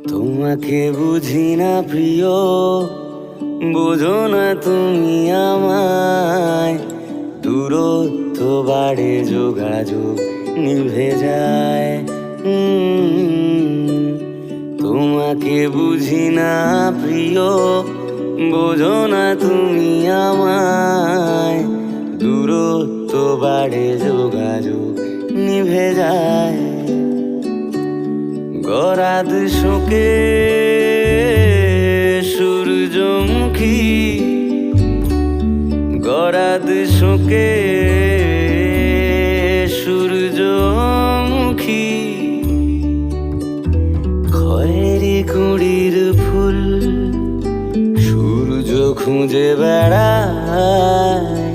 তোমাকে বুঝি না প্রিয়, বোঝো না তুমি আমায়। দূরত্ব বাড়ে, যোগাযোগ নিভে যায়। তোমাকে বুঝি না প্রিয়, বোঝো না তুমি আমায়। দূরত্ব বাড়ে, যোগাযোগ নিভে যায়। গরাদ শোকে সূর্যমুখী, গরাদ শোকে সূর্যমুখী। খয়েরি কুড়ির ফুল সূর্য খুঁজে বেড়ায়।